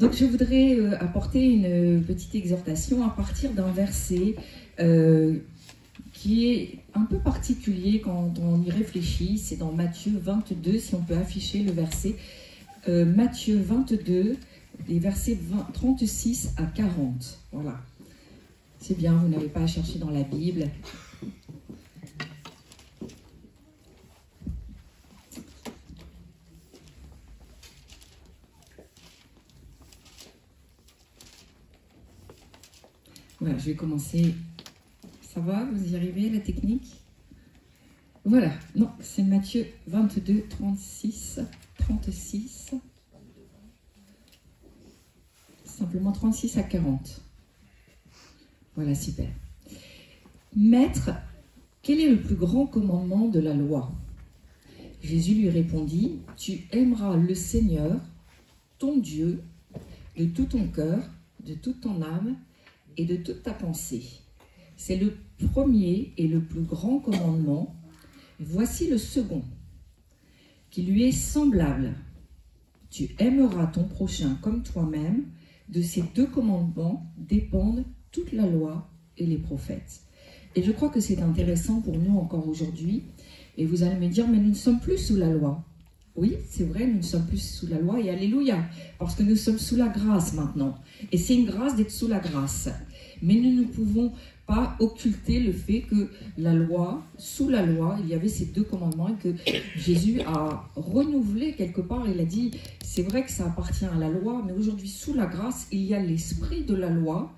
Donc je voudrais apporter une petite exhortation à partir d'un verset qui est un peu particulier quand on y réfléchit. C'est dans Matthieu 22, si on peut afficher le verset. Matthieu 22, les versets 36 à 40. Voilà. C'est bien, vous n'avez pas à chercher dans la Bible. Voilà, je vais commencer. Ça va, vous y arrivez, la technique? Voilà, non, c'est Matthieu 22, 36. Simplement 36 à 40. Voilà, super. Maître, quel est le plus grand commandement de la loi? Jésus lui répondit, tu aimeras le Seigneur, ton Dieu, de tout ton cœur, de toute ton âme et de toute ta pensée. C'est le premier et le plus grand commandement. Voici le second, qui lui est semblable. Tu aimeras ton prochain comme toi-même. De ces deux commandements dépendent toute la loi et les prophètes. Et je crois que c'est intéressant pour nous encore aujourd'hui. Et vous allez me dire, mais nous ne sommes plus sous la loi. Oui, c'est vrai, nous ne sommes plus sous la loi, et alléluia, parce que nous sommes sous la grâce maintenant. Et c'est une grâce d'être sous la grâce. Mais nous ne pouvons pas occulter le fait que la loi, sous la loi, il y avait ces deux commandements et que Jésus a renouvelé quelque part. Il a dit, c'est vrai que ça appartient à la loi, mais aujourd'hui, sous la grâce, il y a l'esprit de la loi,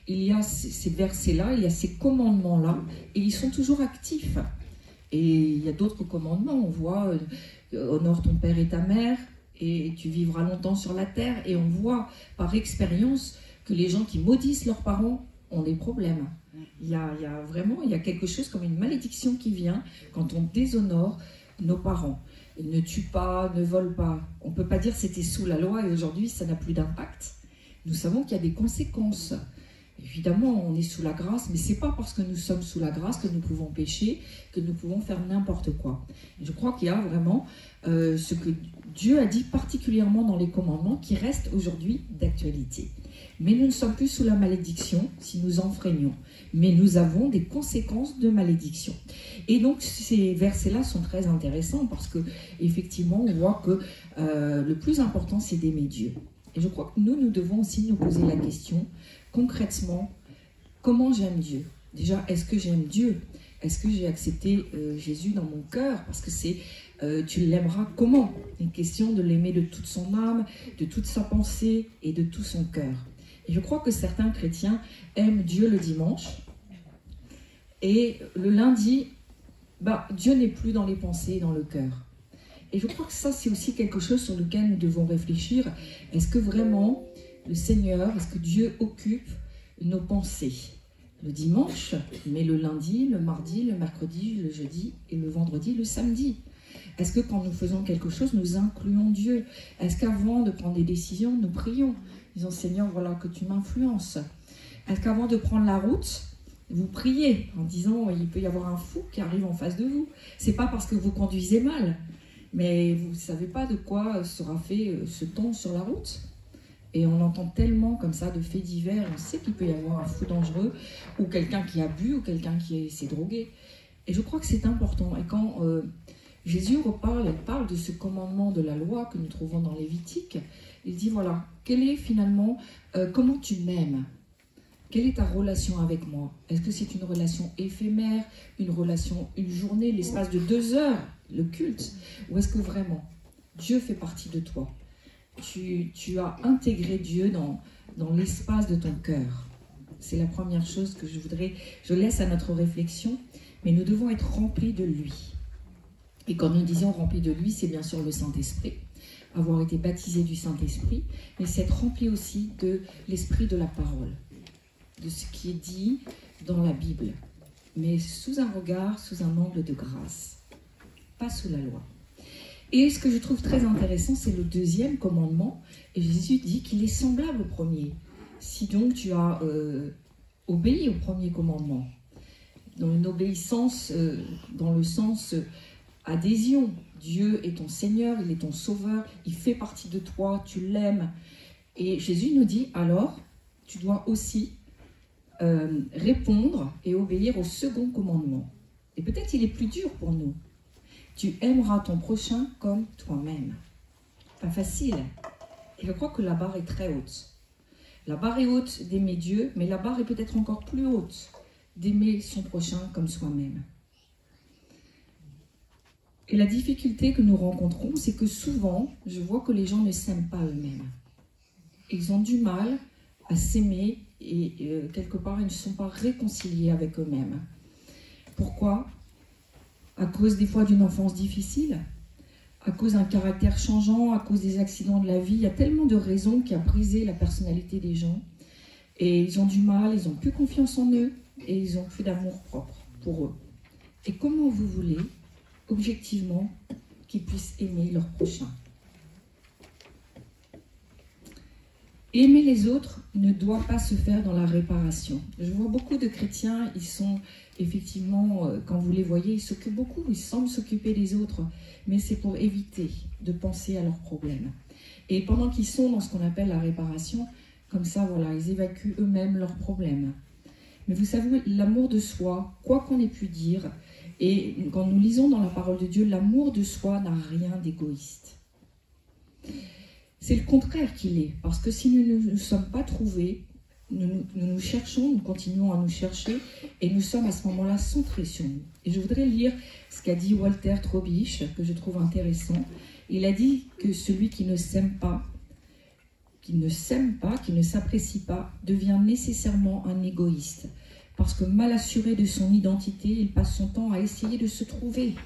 il y a ces versets-là, il y a ces commandements-là, et ils sont toujours actifs. Et il y a d'autres commandements, on voit, honore ton père et ta mère, et tu vivras longtemps sur la terre, et on voit par expérience que les gens qui maudissent leurs parents ont des problèmes. Il y a quelque chose comme une malédiction qui vient quand on déshonore nos parents. Ils ne tuent pas, ne volent pas. On ne peut pas dire c'était sous la loi et aujourd'hui ça n'a plus d'impact. Nous savons qu'il y a des conséquences. Évidemment, on est sous la grâce, mais ce n'est pas parce que nous sommes sous la grâce que nous pouvons pécher, que nous pouvons faire n'importe quoi. Et je crois qu'il y a vraiment ce que Dieu a dit particulièrement dans les commandements qui reste aujourd'hui d'actualité. Mais nous ne sommes plus sous la malédiction si nous enfreignons. Mais nous avons des conséquences de malédiction. Et donc ces versets-là sont très intéressants parce que effectivement on voit que le plus important c'est d'aimer Dieu. Et je crois que nous devons aussi nous poser la question, concrètement, comment j'aime Dieu? Déjà, est-ce que j'aime Dieu? Est-ce que j'ai accepté Jésus dans mon cœur? Parce que c'est, tu l'aimeras comment? Une question de l'aimer de toute son âme, de toute sa pensée et de tout son cœur. Et je crois que certains chrétiens aiment Dieu le dimanche et le lundi, Dieu n'est plus dans les pensées et dans le cœur. Et je crois que ça, c'est aussi quelque chose sur lequel nous devons réfléchir. Est-ce que vraiment le Seigneur, est-ce que Dieu occupe nos pensées? Le dimanche, mais le lundi, le mardi, le mercredi, le jeudi et le vendredi, le samedi. Est-ce que quand nous faisons quelque chose, nous incluons Dieu? Est-ce qu'avant de prendre des décisions, nous prions, disons Seigneur, voilà que tu m'influences? Est-ce qu'avant de prendre la route, vous priez en disant il peut y avoir un fou qui arrive en face de vous? C'est pas parce que vous conduisez mal, mais vous ne savez pas de quoi sera fait ce temps sur la route. Et on entend tellement comme ça de faits divers, on sait qu'il peut y avoir un fou dangereux, ou quelqu'un qui a bu, ou quelqu'un qui s'est drogué. Et je crois que c'est important. Et quand Jésus parle de ce commandement de la loi que nous trouvons dans Lévitique, il dit voilà, quel est finalement, comment tu m'aimes? Quelle est ta relation avec moi? Est-ce que c'est une relation éphémère, une relation, une journée, l'espace de 2 heures, le culte? Ou est-ce que vraiment Dieu fait partie de toi? Tu as intégré Dieu dans l'espace de ton cœur. C'est la première chose que je laisse à notre réflexion, mais nous devons être remplis de lui. Et quand nous disons remplis de lui, c'est bien sûr le Saint-Esprit, avoir été baptisé du Saint-Esprit, mais c'est être rempli aussi de l'esprit de la parole, de ce qui est dit dans la Bible, mais sous un regard, sous un angle de grâce, pas sous la loi. Et ce que je trouve très intéressant, c'est le deuxième commandement. Et Jésus dit qu'il est semblable au premier. Si donc tu as obéi au premier commandement, dans une obéissance, dans le sens adhésion, Dieu est ton Seigneur, il est ton Sauveur, il fait partie de toi, tu l'aimes. Et Jésus nous dit, alors, tu dois aussi répondre et obéir au second commandement. Et peut-être il est plus dur pour nous. Tu aimeras ton prochain comme toi-même. Pas facile. Et je crois que la barre est très haute. La barre est haute d'aimer Dieu, mais la barre est peut-être encore plus haute d'aimer son prochain comme soi-même. Et la difficulté que nous rencontrons, c'est que souvent, je vois que les gens ne s'aiment pas eux-mêmes. Ils ont du mal à s'aimer et quelque part, ils ne sont pas réconciliés avec eux-mêmes. Pourquoi? À cause des fois d'une enfance difficile, à cause d'un caractère changeant, à cause des accidents de la vie. Il y a tellement de raisons qui ont brisé la personnalité des gens. Et ils ont du mal, ils n'ont plus confiance en eux et ils ont plus d'amour propre pour eux. Et comment vous voulez, objectivement, qu'ils puissent aimer leur prochain? Aimer les autres ne doit pas se faire dans la réparation. Je vois beaucoup de chrétiens, ils sont effectivement, quand vous les voyez, ils s'occupent beaucoup, ils semblent s'occuper des autres, mais c'est pour éviter de penser à leurs problèmes. Et pendant qu'ils sont dans ce qu'on appelle la réparation, comme ça, voilà, ils évacuent eux-mêmes leurs problèmes. Mais vous savez, l'amour de soi, quoi qu'on ait pu dire, et quand nous lisons dans la parole de Dieu, l'amour de soi n'a rien d'égoïste. C'est le contraire qu'il est, parce que si nous ne nous sommes pas trouvés, nous cherchons, nous continuons à nous chercher, et nous sommes à ce moment-là centrés sur nous. Et je voudrais lire ce qu'a dit Walter Trobisch, que je trouve intéressant. Il a dit que celui qui ne s'aime pas, qui ne s'apprécie pas, devient nécessairement un égoïste, parce que mal assuré de son identité, il passe son temps à essayer de se trouver.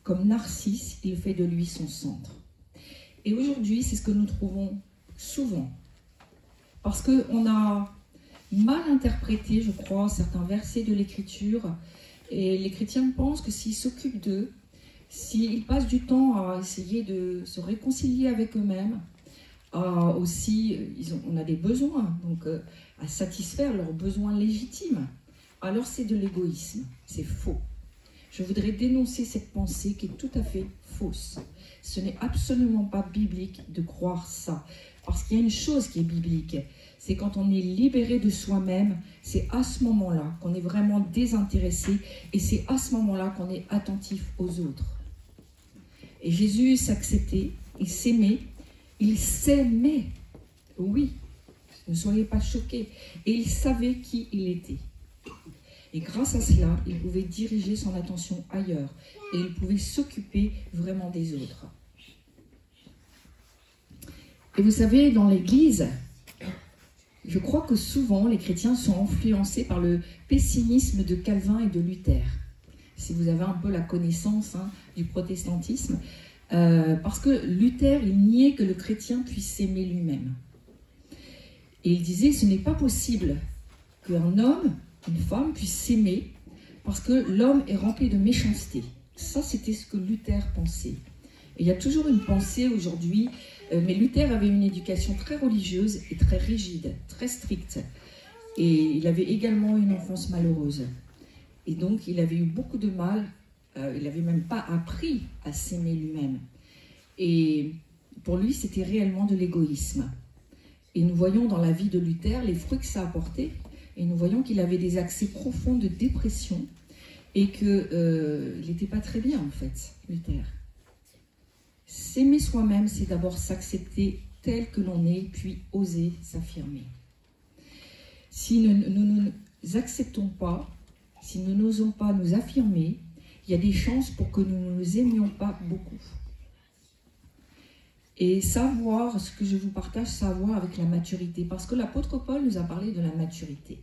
Comme Narcisse, il fait de lui son centre. Et aujourd'hui, c'est ce que nous trouvons souvent. Parce qu'on a mal interprété, je crois, certains versets de l'Écriture. Et les chrétiens pensent que s'ils s'occupent d'eux, s'ils passent du temps à essayer de se réconcilier avec eux-mêmes, aussi, on a des besoins, donc à satisfaire leurs besoins légitimes, alors c'est de l'égoïsme, c'est faux. Je voudrais dénoncer cette pensée qui est tout à fait fausse. Ce n'est absolument pas biblique de croire ça. Parce qu'il y a une chose qui est biblique, c'est quand on est libéré de soi-même, c'est à ce moment-là qu'on est vraiment désintéressé et c'est à ce moment-là qu'on est attentif aux autres. Et Jésus s'acceptait, il s'aimait, oui, ne soyez pas choqués, et il savait qui il était. Et grâce à cela, il pouvait diriger son attention ailleurs et il pouvait s'occuper vraiment des autres. Et vous savez, dans l'Église, je crois que souvent les chrétiens sont influencés par le pessimisme de Calvin et de Luther. Si vous avez un peu la connaissance du protestantisme, parce que Luther, il niait que le chrétien puisse s'aimer lui-même. Et il disait, ce n'est pas possible qu'un homme, une femme puisse s'aimer parce que l'homme est rempli de méchanceté. Ça, c'était ce que Luther pensait. Et il y a toujours une pensée aujourd'hui, mais Luther avait une éducation très religieuse et très rigide, très stricte. Et il avait également une enfance malheureuse. Et donc, il avait eu beaucoup de mal, il n'avait même pas appris à s'aimer lui-même. Et pour lui, c'était réellement de l'égoïsme. Et nous voyons dans la vie de Luther les fruits que ça a apporté. Et nous voyons qu'il avait des accès profonds de dépression et qu'il n'était pas très bien, en fait, Luther. S'aimer soi-même, c'est d'abord s'accepter tel que l'on est, puis oser s'affirmer. Si nous ne nous acceptons pas, si nous n'osons pas nous affirmer, il y a des chances pour que nous ne nous aimions pas beaucoup. Et savoir, ce que je vous partage, savoir avec la maturité. Parce que l'apôtre Paul nous a parlé de la maturité.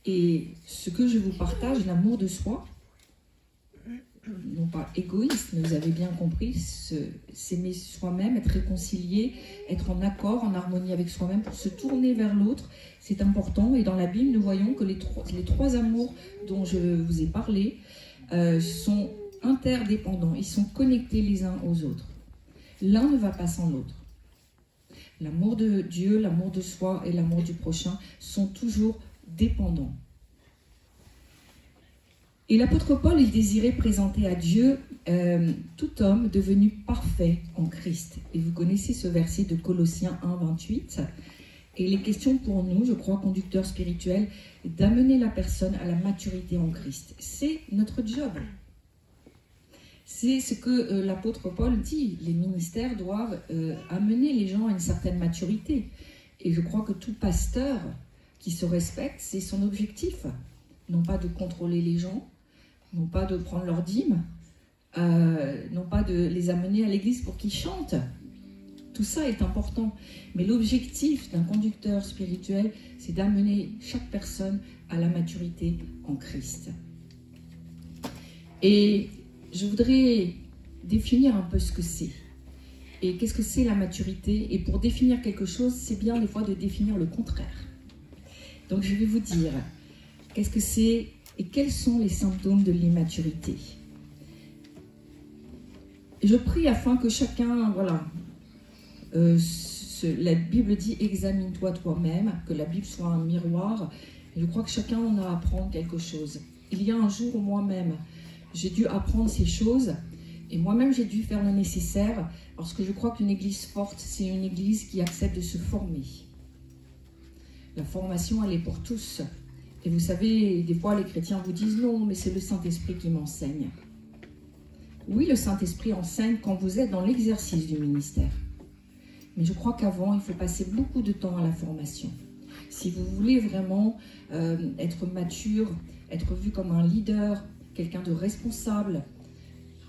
Et ce que je vous partage, l'amour de soi, non pas égoïste, mais vous avez bien compris, s'aimer soi-même, être réconcilié, être en accord, en harmonie avec soi-même, pour se tourner vers l'autre, c'est important. Et dans la Bible, nous voyons que les trois amours dont je vous ai parlé sont interdépendants, ils sont connectés les uns aux autres. L'un ne va pas sans l'autre. L'amour de Dieu, l'amour de soi et l'amour du prochain sont toujours dépendants. Et l'apôtre Paul, il désirait présenter à Dieu tout homme devenu parfait en Christ. Et vous connaissez ce verset de Colossiens 1, 28. Et les questions pour nous, je crois, conducteurs spirituels, d'amener la personne à la maturité en Christ. C'est notre job. C'est ce que l'apôtre Paul dit. Les ministères doivent amener les gens à une certaine maturité. Et je crois que tout pasteur qui se respecte, c'est son objectif. Non pas de contrôler les gens, non pas de prendre leur dîme, non pas de les amener à l'église pour qu'ils chantent. Tout ça est important. Mais l'objectif d'un conducteur spirituel, c'est d'amener chaque personne à la maturité en Christ. Et je voudrais définir un peu ce que c'est. Et qu'est-ce que c'est la maturité? Et pour définir quelque chose, c'est bien des fois de définir le contraire. Donc je vais vous dire, qu'est-ce que c'est et quels sont les symptômes de l'immaturité? Je prie afin que chacun, voilà, la Bible dit examine-toi toi-même, que la Bible soit un miroir. Et je crois que chacun en a à apprendre quelque chose. Il y a un jour où moi-même, j'ai dû apprendre ces choses et moi-même j'ai dû faire le nécessaire parce que je crois qu'une église forte, c'est une église qui accepte de se former. La formation, elle est pour tous. Et vous savez, des fois les chrétiens vous disent non, mais c'est le Saint-Esprit qui m'enseigne. Oui, le Saint-Esprit enseigne quand vous êtes dans l'exercice du ministère. Mais je crois qu'avant, il faut passer beaucoup de temps à la formation. Si vous voulez vraiment être mature, être vu comme un leader, quelqu'un de responsable,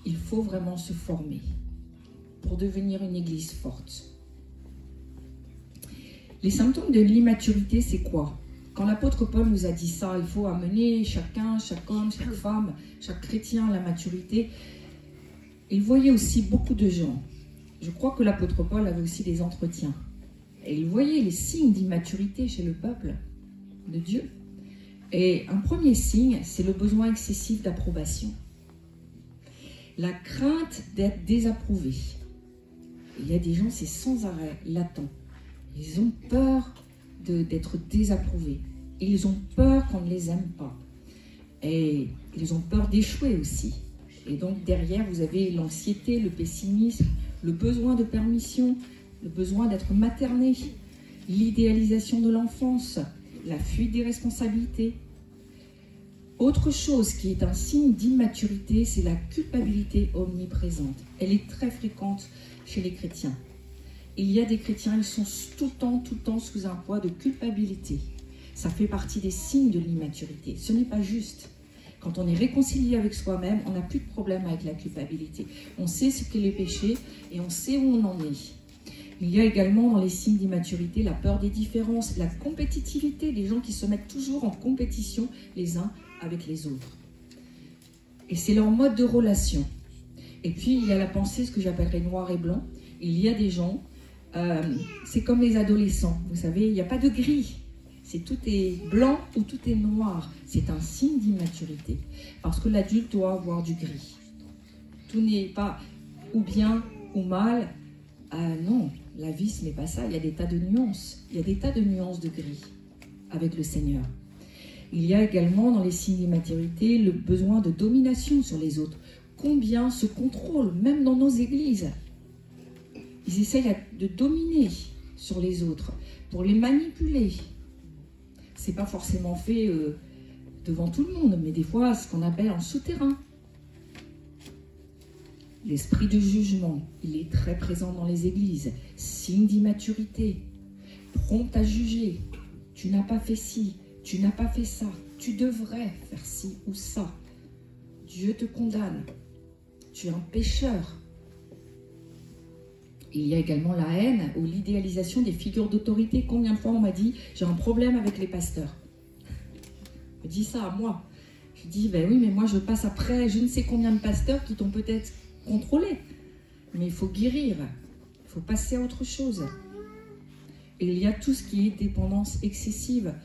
il faut vraiment se former pour devenir une église forte. Les symptômes de l'immaturité, c'est quoi? Quand l'apôtre Paul nous a dit ça, il faut amener chacun, chaque homme, chaque femme, chaque chrétien à la maturité. Il voyait aussi beaucoup de gens. Je crois que l'apôtre Paul avait aussi des entretiens. Et il voyait les signes d'immaturité chez le peuple de Dieu. Et un premier signe, c'est le besoin excessif d'approbation. La crainte d'être désapprouvé. Il y a des gens, c'est sans arrêt, latent. Ils ont peur d'être désapprouvés. Ils ont peur qu'on ne les aime pas. Et ils ont peur d'échouer aussi. Et donc derrière, vous avez l'anxiété, le pessimisme, le besoin de permission, le besoin d'être materné, l'idéalisation de l'enfance, la fuite des responsabilités. Autre chose qui est un signe d'immaturité, c'est la culpabilité omniprésente. Elle est très fréquente chez les chrétiens. Il y a des chrétiens, ils sont tout le temps sous un poids de culpabilité. Ça fait partie des signes de l'immaturité. Ce n'est pas juste. Quand on est réconcilié avec soi-même, on n'a plus de problème avec la culpabilité. On sait ce qu'est le péché et on sait où on en est. Il y a également dans les signes d'immaturité la peur des différences, la compétitivité, des gens qui se mettent toujours en compétition les uns avec les autres. Et c'est leur mode de relation. Et puis il y a la pensée, ce que j'appellerais noir et blanc. Il y a des gens, c'est comme les adolescents, vous savez, il n'y a pas de gris. C'est tout est blanc ou tout est noir. C'est un signe d'immaturité. Parce que l'adulte doit avoir du gris. Tout n'est pas ou bien ou mal. Non, la vie, ce n'est pas ça. Il y a des tas de nuances. Il y a des tas de nuances de gris avec le Seigneur. Il y a également dans les signes d'immaturité le besoin de domination sur les autres. Combien se contrôlent, même dans nos églises. Ils essayent de dominer sur les autres pour les manipuler. C'est pas forcément fait devant tout le monde, mais des fois, ce qu'on appelle en souterrain. L'esprit de jugement, il est très présent dans les églises. Signe d'immaturité, prompt à juger. Tu n'as pas fait ci, tu n'as pas fait ça, tu devrais faire ci ou ça. Dieu te condamne, tu es un pécheur. Il y a également la haine ou l'idéalisation des figures d'autorité. Combien de fois on m'a dit « j'ai un problème avec les pasteurs ». On me dit ça à moi. Je dis « ben oui, mais moi je passe après je ne sais combien de pasteurs qui t'ont peut-être contrôlé. Mais il faut guérir, il faut passer à autre chose ». Et il y a tout ce qui est dépendance excessive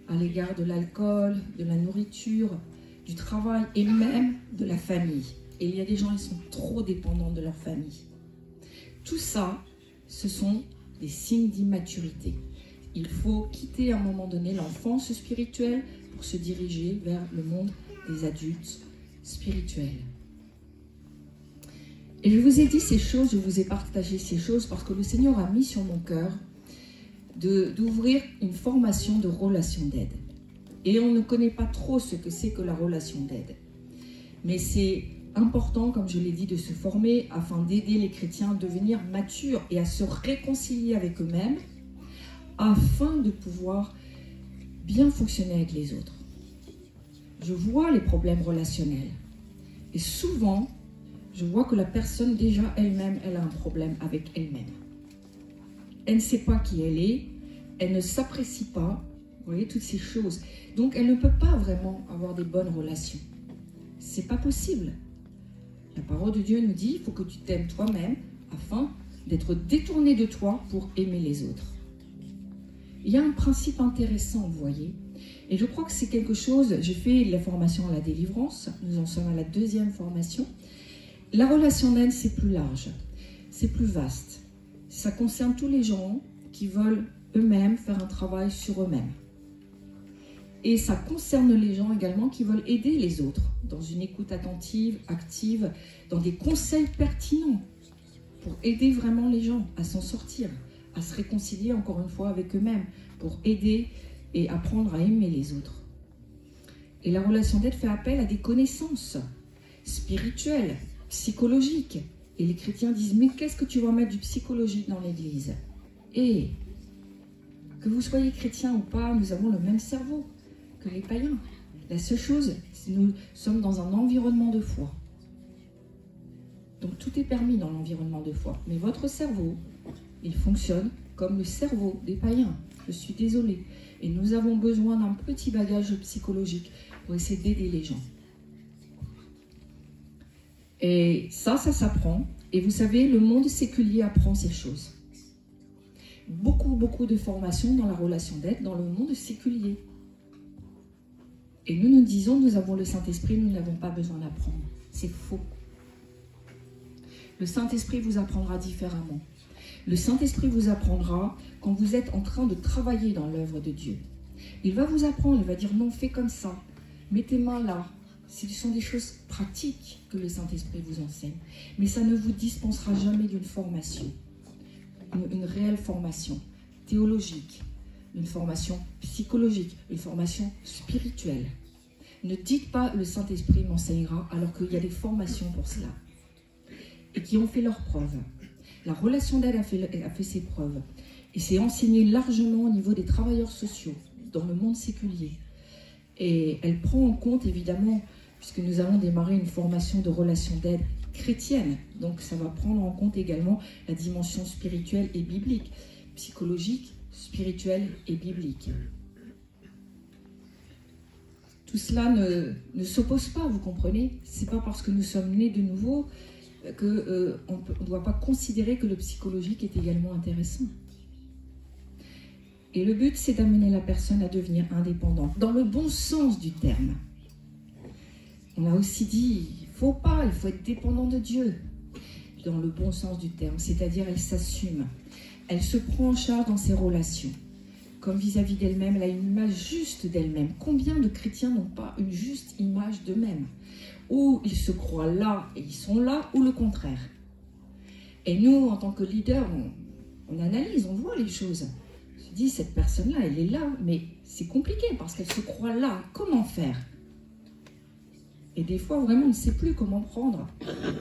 à l'égard de l'alcool, de la nourriture, du travail et même de la famille. Et il y a des gens qui sont trop dépendants de leur famille. Tout ça, ce sont des signes d'immaturité. Il faut quitter à un moment donné l'enfance spirituelle pour se diriger vers le monde des adultes spirituelle. Et je vous ai dit ces choses, je vous ai partagé ces choses parce que le Seigneur a mis sur mon cœur d'ouvrir une formation de relation d'aide. Et on ne connaît pas trop ce que c'est que la relation d'aide. Mais c'est important, comme je l'ai dit, de se former afin d'aider les chrétiens à devenir matures et à se réconcilier avec eux-mêmes afin de pouvoir bien fonctionner avec les autres. Je vois les problèmes relationnels. Et souvent, je vois que la personne déjà elle-même, elle a un problème avec elle-même. Elle ne sait pas qui elle ne s'apprécie pas, vous voyez, toutes ces choses. Donc, elle ne peut pas vraiment avoir des bonnes relations. C'est pas possible. La parole de Dieu nous dit, il faut que tu t'aimes toi-même afin d'être détourné de toi pour aimer les autres. Il y a un principe intéressant, vous voyez. Et je crois que c'est quelque chose, j'ai fait la formation à la délivrance, nous en sommes à la 2e formation. La relation d'aide, c'est plus large, c'est plus vaste. Ça concerne tous les gens qui veulent eux-mêmes faire un travail sur eux-mêmes. Et ça concerne les gens également qui veulent aider les autres dans une écoute attentive, active, dans des conseils pertinents pour aider vraiment les gens à s'en sortir, à se réconcilier encore une fois avec eux-mêmes, pour aider et apprendre à aimer les autres. Et la relation d'aide fait appel à des connaissances spirituelles, psychologiques. Et les chrétiens disent, mais qu'est-ce que tu vas mettre du psychologique dans l'église? Et que vous soyez chrétien ou pas, nous avons le même cerveau que les païens. La seule chose, c'est que nous sommes dans un environnement de foi. Donc tout est permis dans l'environnement de foi. Mais votre cerveau, il fonctionne comme le cerveau des païens. Je suis désolée. Et nous avons besoin d'un petit bagage psychologique pour essayer d'aider les gens. Et ça s'apprend. Et vous savez, le monde séculier apprend ces choses. Beaucoup de formations dans la relation d'aide dans le monde séculier. Et nous disons, nous avons le Saint-Esprit, nous n'avons pas besoin d'apprendre. C'est faux. Le Saint-Esprit vous apprendra différemment. Le Saint-Esprit vous apprendra quand vous êtes en train de travailler dans l'œuvre de Dieu. Il va vous apprendre, il va dire non, fais comme ça, mets tes mains là. Ce sont des choses pratiques que le Saint-Esprit vous enseigne. Mais ça ne vous dispensera jamais d'une formation, une réelle formation théologique, une formation psychologique, une formation spirituelle. Ne dites pas le Saint-Esprit m'enseignera alors qu'il y a des formations pour cela et qui ont fait leurs preuves. La relation d'aide a fait ses preuves et c'est enseigné largement au niveau des travailleurs sociaux dans le monde séculier. Et elle prend en compte évidemment, puisque nous allons démarrer une formation de relation d'aide chrétienne, donc ça va prendre en compte également la dimension spirituelle et biblique, psychologique, spirituelle et biblique. Tout cela ne s'oppose pas, vous comprenez? C'est pas parce que nous sommes nés de nouveau qu'on ne doit pas considérer que le psychologique est également intéressant. Et le but, c'est d'amener la personne à devenir indépendante, dans le bon sens du terme. On a aussi dit, il faut être dépendant de Dieu, dans le bon sens du terme, c'est-à-dire elle s'assume, elle se prend en charge dans ses relations, comme vis-à-vis d'elle-même, elle a une image juste d'elle-même. Combien de chrétiens n'ont pas une juste image d'eux-mêmes? Ou ils se croient là et ils sont là, ou le contraire. Et nous, en tant que leaders, on analyse, on voit les choses. On se dit, cette personne-là, elle est là, mais c'est compliqué parce qu'elle se croit là. Comment faire? Et des fois, vraiment, on ne sait plus comment prendre.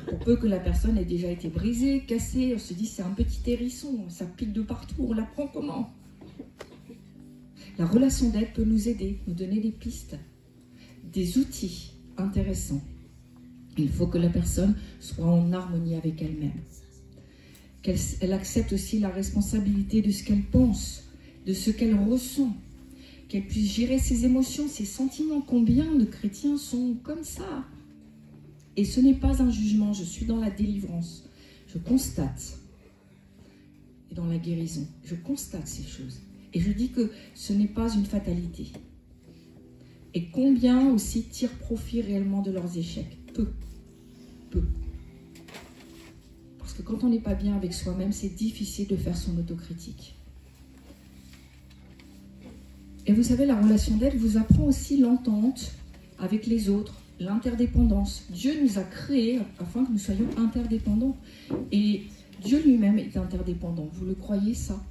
Pour peu que la personne ait déjà été brisée, cassée, on se dit, c'est un petit hérisson, ça pique de partout, on la prend comment? La relation d'aide peut nous aider, nous donner des pistes, des outils intéressants. Il faut que la personne soit en harmonie avec elle-même. Qu'elle accepte aussi la responsabilité de ce qu'elle pense, de ce qu'elle ressent. Qu'elle puisse gérer ses émotions, ses sentiments. Combien de chrétiens sont comme ça? Et ce n'est pas un jugement, je suis dans la délivrance. Je constate. Et dans la guérison, je constate ces choses. Et je dis que ce n'est pas une fatalité. Et combien aussi tirent profit réellement de leurs échecs? Peu. Parce que quand on n'est pas bien avec soi-même, c'est difficile de faire son autocritique. Et vous savez, la relation d'aide vous apprend aussi l'entente avec les autres, l'interdépendance. Dieu nous a créés afin que nous soyons interdépendants. Et Dieu lui-même est interdépendant. Vous le croyez ça?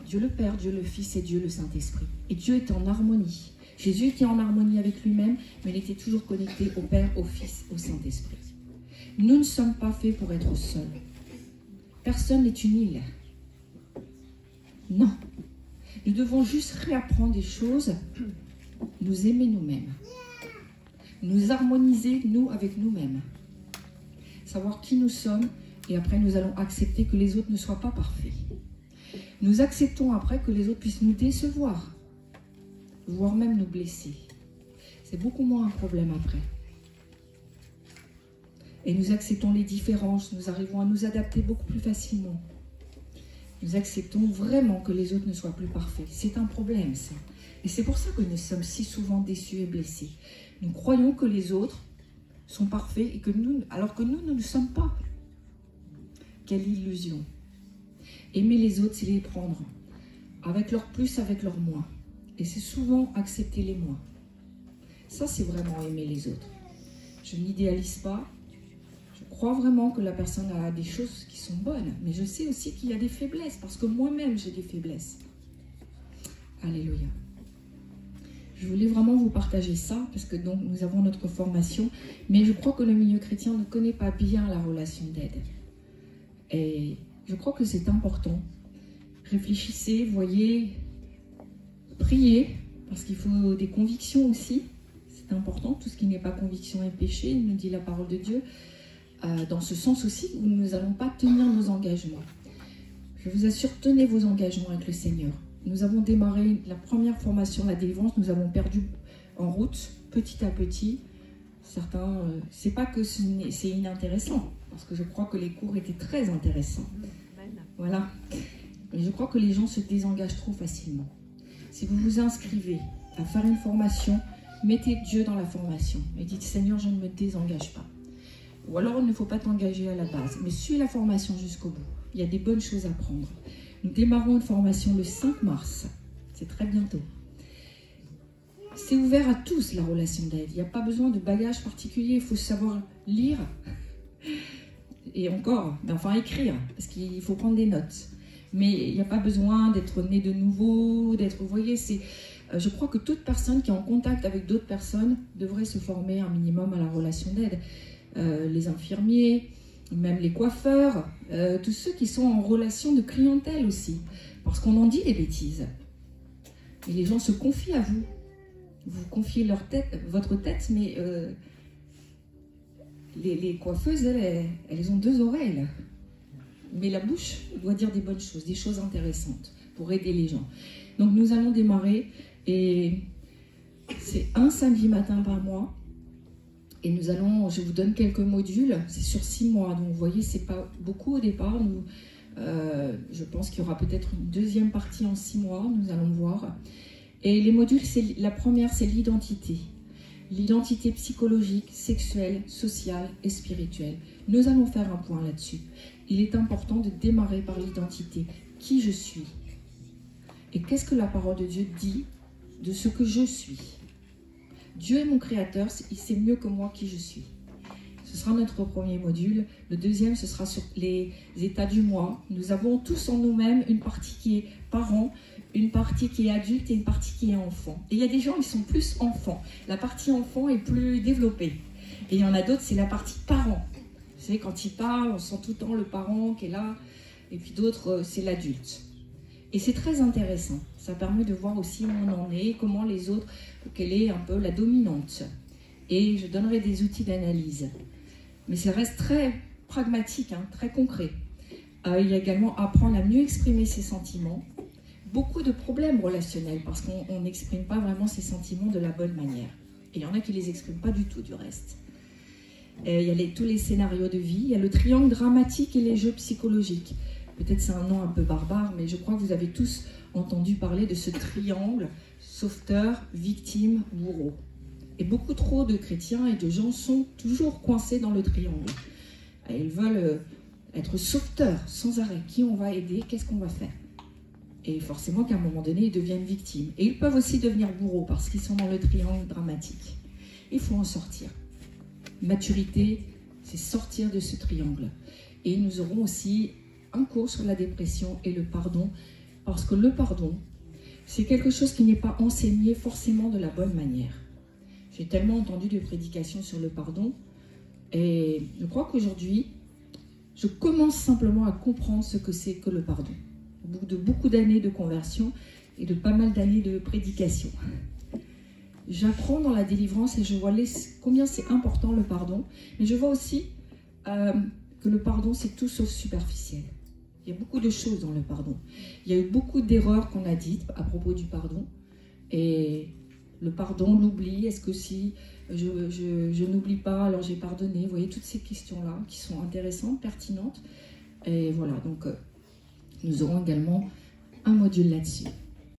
Dieu le Père, Dieu le Fils et Dieu le Saint-Esprit. Et Dieu est en harmonie. Jésus était en harmonie avec lui-même, mais il était toujours connecté au Père, au Fils, au Saint-Esprit. Nous ne sommes pas faits pour être seuls. Personne n'est une île. Non. Nous devons juste réapprendre des choses, nous aimer nous-mêmes, nous harmoniser, nous, avec nous-mêmes, savoir qui nous sommes, et après nous allons accepter que les autres ne soient pas parfaits. Nous acceptons après que les autres puissent nous décevoir, voire même nous blesser. C'est beaucoup moins un problème après. Et nous acceptons les différences, nous arrivons à nous adapter beaucoup plus facilement. Nous acceptons vraiment que les autres ne soient plus parfaits. C'est un problème, ça. Et c'est pour ça que nous sommes si souvent déçus et blessés. Nous croyons que les autres sont parfaits, et que nous, alors que nous ne le sommes pas. Quelle illusion. Aimer les autres, c'est les prendre. Avec leur plus, avec leur moins. Et c'est souvent accepter les moins. Ça, c'est vraiment aimer les autres. Je n'idéalise pas. Je crois vraiment que la personne a des choses qui sont bonnes. Mais je sais aussi qu'il y a des faiblesses. Parce que moi-même, j'ai des faiblesses. Alléluia. Je voulais vraiment vous partager ça. Parce que donc, nous avons notre formation. Mais je crois que le milieu chrétien ne connaît pas bien la relation d'aide. Et je crois que c'est important. Réfléchissez, voyez, priez. Parce qu'il faut des convictions aussi. C'est important. Tout ce qui n'est pas conviction est péché, nous dit la parole de Dieu. Dans ce sens aussi où nous n'allons pas tenir nos engagements. Je vous assure, tenez vos engagements avec le Seigneur. Nous avons démarré la première formation, la délivrance, nous avons perdu en route, petit à petit. Certains, c'est pas que c'est inintéressant, parce que je crois que les cours étaient très intéressants. Voilà. Mais je crois que les gens se désengagent trop facilement. Si vous vous inscrivez à faire une formation, mettez Dieu dans la formation et dites, Seigneur, je ne me désengage pas. Ou alors, il ne faut pas t'engager à la base, mais suis la formation jusqu'au bout. Il y a des bonnes choses à prendre. Nous démarrons une formation le 5 mars. C'est très bientôt. C'est ouvert à tous, la relation d'aide. Il n'y a pas besoin de bagage particulier. Il faut savoir lire. Et encore, enfin écrire, parce qu'il faut prendre des notes. Mais il n'y a pas besoin d'être né de nouveau, d'être... Vous voyez, je crois que toute personne qui est en contact avec d'autres personnes devrait se former un minimum à la relation d'aide. Les infirmiers, même les coiffeurs, tous ceux qui sont en relation de clientèle aussi. Parce qu'on en dit des bêtises. Et les gens se confient à vous. Vous confiez votre tête, mais les coiffeuses, elles ont 2 oreilles. Mais la bouche doit dire des bonnes choses, des choses intéressantes pour aider les gens. Donc nous allons démarrer et c'est un samedi matin par mois. Et je vous donne quelques modules, c'est sur 6 mois, donc vous voyez, c'est pas beaucoup au départ. Je pense qu'il y aura peut-être une deuxième partie en 6 mois, nous allons voir. Et les modules, la première, c'est l'identité. L'identité psychologique, sexuelle, sociale et spirituelle. Nous allons faire un point là-dessus. Il est important de démarrer par l'identité. Qui je suis? Et qu'est-ce que la parole de Dieu dit de ce que je suis? Dieu est mon créateur, il sait mieux que moi qui je suis. Ce sera notre premier module. Le deuxième, ce sera sur les états du moi. Nous avons tous en nous-mêmes une partie qui est parent, une partie qui est adulte et une partie qui est enfant. Et il y a des gens, ils sont plus enfants. La partie enfant est plus développée. Et il y en a d'autres, c'est la partie parent. Vous savez, quand ils parlent, on sent tout le temps le parent qui est là. Et puis d'autres, c'est l'adulte. Et c'est très intéressant. Ça permet de voir aussi où on en est, comment les autres, quelle est un peu la dominante. Et je donnerai des outils d'analyse. Mais ça reste très pragmatique, très concret. Il y a également apprendre à mieux exprimer ses sentiments. Beaucoup de problèmes relationnels parce qu'on n'exprime pas vraiment ses sentiments de la bonne manière. Et il y en a qui ne les expriment pas du tout du reste. Il y a tous les scénarios de vie. Il y a le triangle dramatique et les jeux psychologiques. Peut-être c'est un nom un peu barbare, mais je crois que vous avez tous entendu parler de ce triangle sauveteur, victime, bourreau. Et beaucoup trop de chrétiens et de gens sont toujours coincés dans le triangle. Ils veulent être sauveteurs sans arrêt. Qui on va aider? Qu'est-ce qu'on va faire? Et forcément qu'à un moment donné, ils deviennent victimes. Et ils peuvent aussi devenir bourreaux parce qu'ils sont dans le triangle dramatique. Il faut en sortir. maturité, c'est sortir de ce triangle. Et nous aurons aussi un cours sur la dépression et le pardon, parce que le pardon, c'est quelque chose qui n'est pas enseigné forcément de la bonne manière. J'ai tellement entendu de prédications sur le pardon, et je crois qu'aujourd'hui, je commence simplement à comprendre ce que c'est que le pardon, au bout de beaucoup d'années de conversion et de pas mal d'années de prédication. J'apprends dans la délivrance et je vois combien c'est important le pardon, mais je vois aussi que le pardon, c'est tout sauf superficiel. Il y a beaucoup de choses dans le pardon. Il y a eu beaucoup d'erreurs qu'on a dites à propos du pardon. Et le pardon, l'oubli, est-ce que si je n'oublie pas, alors j'ai pardonné? Vous voyez, toutes ces questions-là qui sont intéressantes, pertinentes. Et voilà, donc nous aurons également un module là-dessus.